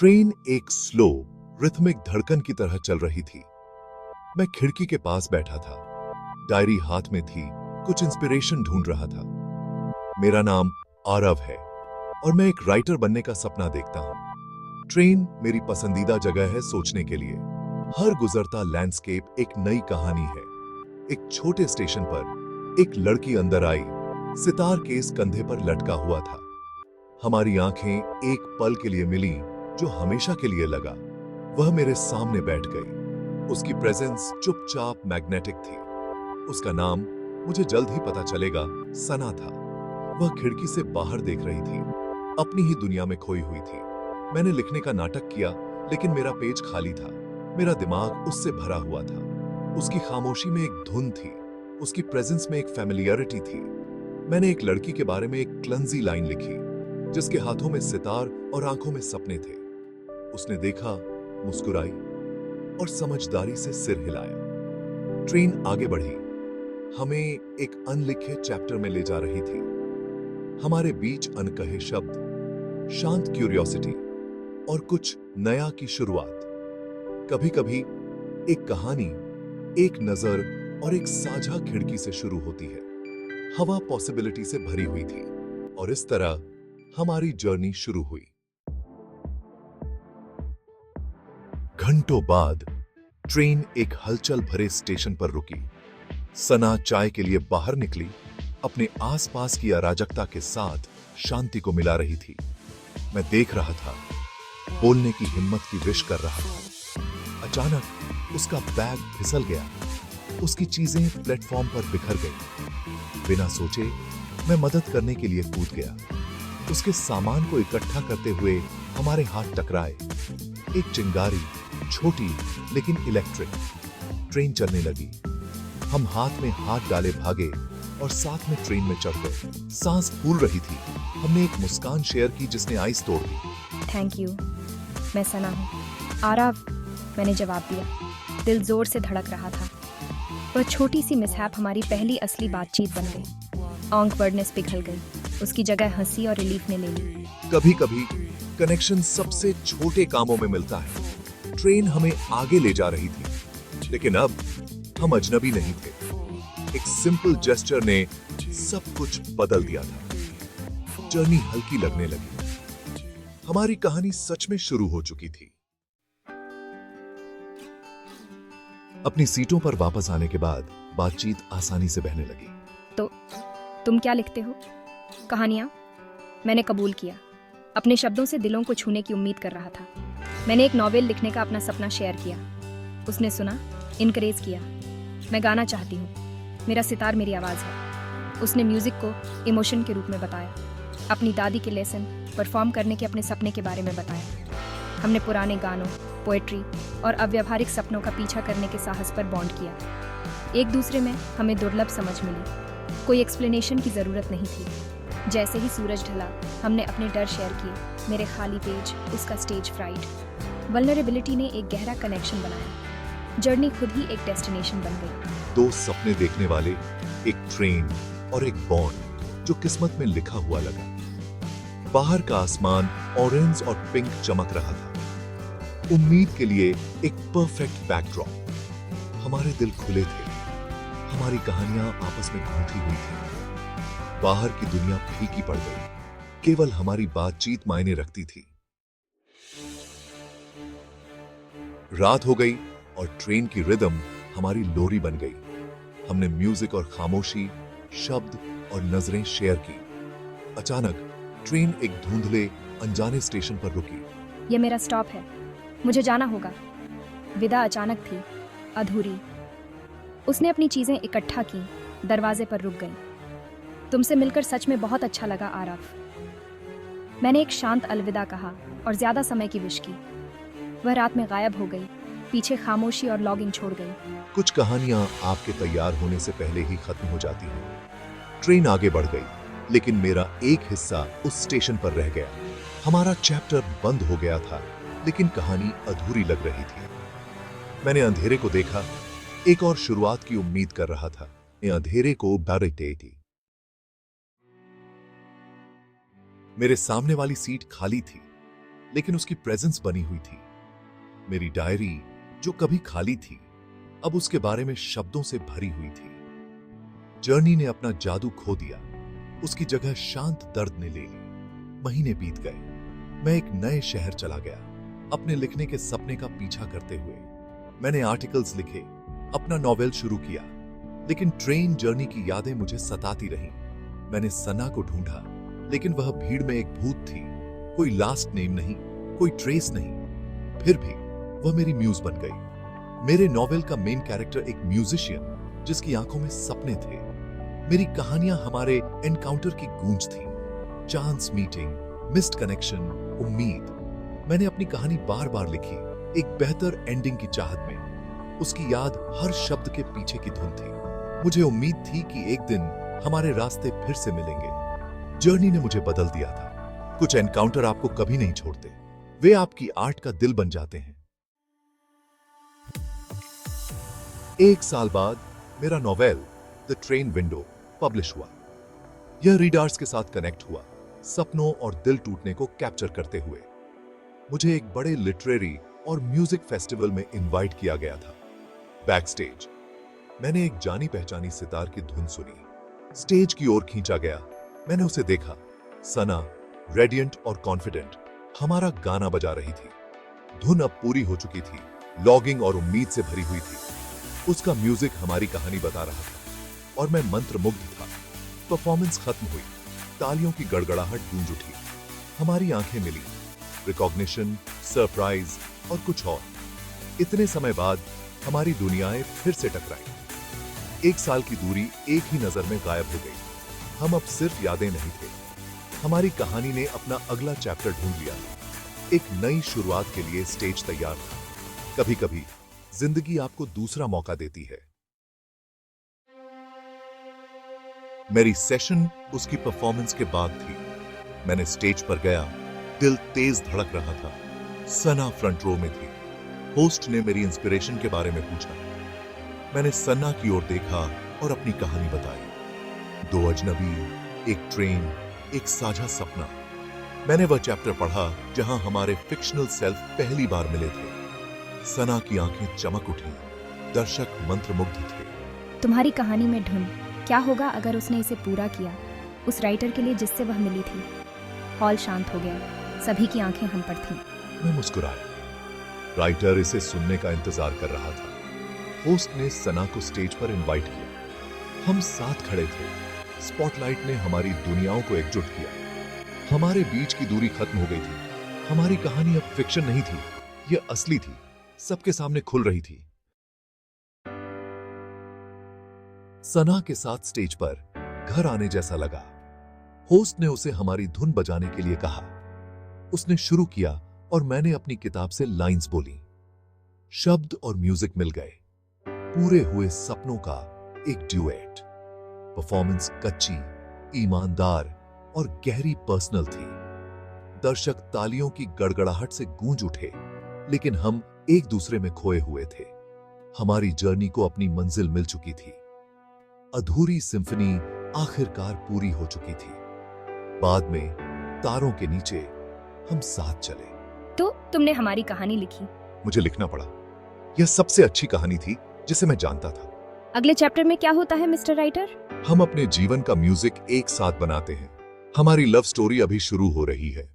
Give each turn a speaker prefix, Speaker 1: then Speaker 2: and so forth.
Speaker 1: Train एक slow rhythmic धड़कन की तरह चल रही थी। मैं खिड़की के पास बैठा था, डायरी हाथ में थी, कुछ इंस्पिरेशन ढूंढ रहा था। मेरा नाम आरव है और मैं एक राइटर बनने का सपना देखता हूं। ट्रेन मेरी पसंदीदा जगह है सोचने के लिए। हर गुजरता लैंडस्केप एक नई कहानी है। एक छोटे स्टेशन पर एक लड़की अंदर आई, सितार केस कंधे पर लटका हुआ था। हमारी आंखें एक पल के लिए मिली जो हमेशा के लिए लगा। वह मेरे सामने बैठ गई। उसकी प्रेजेंस चुपचाप मैग्नेटिक थी। उसका नाम मुझे जल्द ही पता चलेगा, सना था। वह खिड़की से बाहर देख रही थी, अपनी ही दुनिया में खोई हुई थी। मैंने लिखने का नाटक किया, लेकिन मेरा पेज खाली था। मेरा दिमाग उससे भरा हुआ था। उसकी खामोशी में एक धुन थी, उसकी प्रेजेंस में एक फैमिलियरिटी थी। मैंने एक लड़की के बारे में एक क्लंजी लाइन लिखी, जिसके हाथों में सितार और आंखों में सपने थे। उसने देखा, मुस्कुराई और समझदारी से सिर हिलाया। ट्रेन आगे बढ़ी, हमें एक अनलिखे चैप्टर में ले जा रही थी। हमारे बीच अनकहे शब्द, शांत क्यूरियोसिटी और कुछ नया की शुरुआत। कभी-कभी एक कहानी, एक नजर और एक साझा खिड़की से शुरू होती है। हवा पॉसिबिलिटी से भरी हुई थी और इस तरह हमारी जर्नी शुरू हुई। घंटों बाद ट्रेन एक हलचल भरे स्टेशन पर रुकी। सना चाय के लिए बाहर निकली, अपने आसपास की अराजकता के साथ शांति को मिला रही थी। मैं देख रहा था, बोलने की हिम्मत की विश कर रहा था। अचानक उसका बैग फिसल गया। उसकी चीजें प्लेटफॉर्म पर बिखर गई। बिना सोचे मैं मदद करने के लिए कूद गया। उसके सामान को इकट्ठा करते हुए हमारे हाथ टकराए। एक चिंगारी, छोटी लेकिन इलेक्ट्रिक। ट्रेन चलने लगी। हम हाथ में हाथ डाले भागे और साथ में ट्रेन में चढ़ गए। सांस फूल रही थी। हमने एक मुस्कान शेयर की जिसने आइस तोड़ दी।
Speaker 2: थैंक यू, मैं सना हूँ। आरव, मैंने जवाब दिया। दिल जोर से धड़क रहा था। वह छोटी सी मिसहैप हमारी पहली असली बातचीत बन गई। ऑकवर्डनेस पिघल गई, उसकी जगह हंसी और रिलीफ ने ले ली।
Speaker 1: कभी कभी कनेक्शन सबसे छोटे कामों में मिलता है। ट्रेन हमें आगे ले जा रही थी, लेकिन अब हम अजनबी नहीं थे। एक सिंपल जेस्चर ने सब कुछ बदल दिया था। जर्नी हल्की लगने लगी। हमारी कहानी सच में शुरू हो चुकी थी। अपनी सीटों पर वापस आने के बाद बातचीत आसानी से बहने लगी।
Speaker 2: तो तुम क्या लिखते हो? कहानियां? मैंने कबूल किया। अपने शब्दों से दिलों को छूने की उम्मीद कर रहा था। मैंने एक नॉवेल लिखने का अपना सपना शेयर किया। उसने सुना, इनकरेज किया। मैं गाना चाहती हूँ, मेरा सितार मेरी आवाज़ है। उसने म्यूज़िक को इमोशन के रूप में बताया। अपनी दादी के लेसन परफॉर्म करने के अपने सपने के बारे में बताया। हमने पुराने गानों, पोएट्री और अव्यावहारिक सपनों का पीछा करने के साहस पर बॉन्ड किया। एक दूसरे में हमें दुर्लभ समझ मिली। कोई एक्सप्लेनेशन की ज़रूरत नहीं थी। जैसे ही सूरज ढला, हमने अपने डर शेयर किए। मेरे खाली पेज, उसका स्टेज फ्राइट। वल्नरेबिलिटी ने एक गहरा कनेक्शन बनाया। जर्नी खुद ही एक डेस्टिनेशन बन गई।
Speaker 1: दो सपने देखने वाले, एक ट्रेन और एक बॉन्ड जो किस्मत में लिखा हुआ लगा। बाहर का आसमान ऑरेंज और पिंक चमक रहा था। उम्मीद के लिए एक परफेक्ट बैकड्रॉप। हमारे दिल खुले थे। हमारी कहानियां आपस में घूमती हुई थी। बाहर की दुनिया फीकी पड़ गई। केवल हमारी बातचीत मायने रखती थी। रात हो गई और ट्रेन की रिदम हमारी लोरी बन गई। हमने म्यूजिक और खामोशी, शब्द और नजरें शेयर की। अचानक ट्रेन एक धुंधले अनजाने स्टेशन पर रुकी।
Speaker 2: यह मेरा स्टॉप है, मुझे जाना होगा। विदा अचानक थी, अधूरी। उसने अपनी चीजें इकट्ठा की, दरवाजे पर रुक गई। तुमसे मिलकर सच में बहुत अच्छा लगा आरव। मैंने एक शांत अलविदा कहा और ज्यादा समय की विश की। वह रात में गायब हो गई, पीछे खामोशी और लॉगिंग छोड़ गई।
Speaker 1: कुछ कहानियां आपके तैयार होने से पहले ही खत्म हो जाती हैं। ट्रेन आगे बढ़ गई, लेकिन मेरा एक हिस्सा उस स्टेशन पर रह गया। हमारा चैप्टर बंद हो गया था, लेकिन कहानी अधूरी लग रही थी। मैंने अंधेरे को देखा, एक और शुरुआत की उम्मीद कर रहा था। अंधेरे को बैरिकेड। मेरे सामने वाली सीट खाली थी। लेकिन उसकी प्रेजेंस बनी हुई थी। मेरी डायरी जो कभी खाली थी, अब उसके बारे में शब्दों से भरी हुई थी। जर्नी ने अपना जादू खो दिया, उसकी जगह शांत दर्द ने ले ली। महीने बीत गए, मैं एक नए शहर चला गया, अपने लिखने के सपने का पीछा करते हुए। मैंने आर्टिकल्स लिखे, अपना नॉवेल शुरू किया, लेकिन ट्रेन जर्नी की यादें मुझे सताती रहीं। मैंने सना को ढूंढा, लेकिन वह भीड़ में एक भूत थी। कोई लास्ट नेम नहीं, कोई ट्रेस नहीं। फिर भी वह मेरी म्यूज बन गई। मेरे नॉवेल का मेन कैरेक्टर एक म्यूजिशियन जिसकी आंखों में सपने थे। मेरी कहानियां हमारे एनकाउंटर की गूंज थी। चांस मीटिंग, मिस्ड कनेक्शन, उम्मीद। मैंने अपनी कहानी बार बार लिखी, एक बेहतर एंडिंग की चाहत में। उसकी याद हर शब्द के पीछे की धुन थी। मुझे उम्मीद थी कि एक दिन हमारे रास्ते फिर से मिलेंगे। जर्नी ने मुझे बदल दिया था। कुछ एनकाउंटर आपको कभी नहीं छोड़ते, वे आपकी आर्ट का दिल बन जाते हैं। 1 साल बाद मेरा novel the train window publish हुआ। यह रीडर्स के साथ कनेक्ट हुआ, सपनों और दिल टूटने को कैप्चर करते हुए। मुझे एक बड़े लिटरेरी और म्यूजिक फेस्टिवल में इनवाइट किया गया था। बैक स्टेज मैंने एक जानी पहचानी सितार की धुन सुनी। स्टेज की ओर खींचा गया, मैंने उसे देखा। सना रेडिएंट और कॉन्फिडेंट हमारा गाना बजा रही थी। धुन अब पूरी हो चुकी थी, लॉगिंग और उम्मीद से भरी हुई थी। उसका म्यूजिक हमारी कहानी बता रहा था और मैं मंत्रमुग्ध था। परफॉर्मेंस खत्म हुई, तालियों की गड़गड़ाहट गूंज उठी। हमारी आंखें मिली, रिकॉग्निशन, सरप्राइज और कुछ और। इतने समय बाद हमारी दुनियाएं फिर से टकराई। 1 साल की दूरी एक ही नजर में गायब हो गई। हम अब सिर्फ यादें नहीं थे, हमारी कहानी ने अपना अगला चैप्टर ढूंढ लिया। एक नई शुरुआत के लिए स्टेज तैयार था। कभी कभी जिंदगी आपको दूसरा मौका देती है। मेरी सेशन उसकी परफॉर्मेंस के बाद थी। मैंने स्टेज पर गया, दिल तेज धड़क रहा था। सना फ्रंट रो में थी। होस्ट ने मेरी इंस्पिरेशन के बारे में पूछा। मैंने सन्ना की ओर देखा और अपनी कहानी बताई। 2 अजनबी, एक ट्रेन, एक साझा सपना। मैंने वह चैप्टर पढ़ा जहां हमारे फिक्शनल सेल्फ पहली बार मिले थे। सना की आंखें चमक उठी, दर्शक मंत्रमुग्ध थे।
Speaker 2: तुम्हारी कहानी में धुन, क्या होगा अगर उसने इसे पूरा किया, उस राइटर के लिए जिससे वह मिली थी। हॉल शांत हो गया, सभी की आंखें हम पर थीं।
Speaker 1: मैं मुस्कुराया। राइटर इसे सुनने का इंतजार कर रहा था। होस्ट ने सना को स्टेज पर इनवाइट किया। हम साथ खड़े थे। स्पॉटलाइट ने हमारी दुनियाओं को एकजुट किया। हमारे बीच की दूरी खत्म हो गई थी। हमारी कहानी अब फिक्शन नहीं थी, यह असली थी, सबके सामने खुल रही थी। सना के साथ स्टेज पर घर आने जैसा लगा। होस्ट ने उसे हमारी धुन बजाने के लिए कहा। उसने शुरू किया और मैंने अपनी किताब से लाइंस बोली। शब्द और म्यूजिक मिल गए, पूरे हुए सपनों का एक ड्यूएट। परफॉर्मेंस कच्ची, ईमानदार और गहरी पर्सनल थी। दर्शक तालियों की गड़गड़ाहट से गूंज उठे, लेकिन हम एक दूसरे में खोए हुए थे। हमारी जर्नी को अपनी मंजिल मिल चुकी थी। अधूरी सिम्फनी आखिरकार पूरी हो चुकी थी। बाद में तारों के नीचे हम साथ चले।
Speaker 2: तो तुमने हमारी कहानी लिखी।
Speaker 1: मुझे लिखना पड़ा। यह सबसे अच्छी कहानी थी जिसे मैं जानता था।
Speaker 2: अगले चैप्टर में क्या होता है मिस्टर राइटर?
Speaker 1: हम अपने जीवन का म्यूजिक एक साथ बनाते हैं। हमारी लव स्टोरी अभी शुरू हो रही है।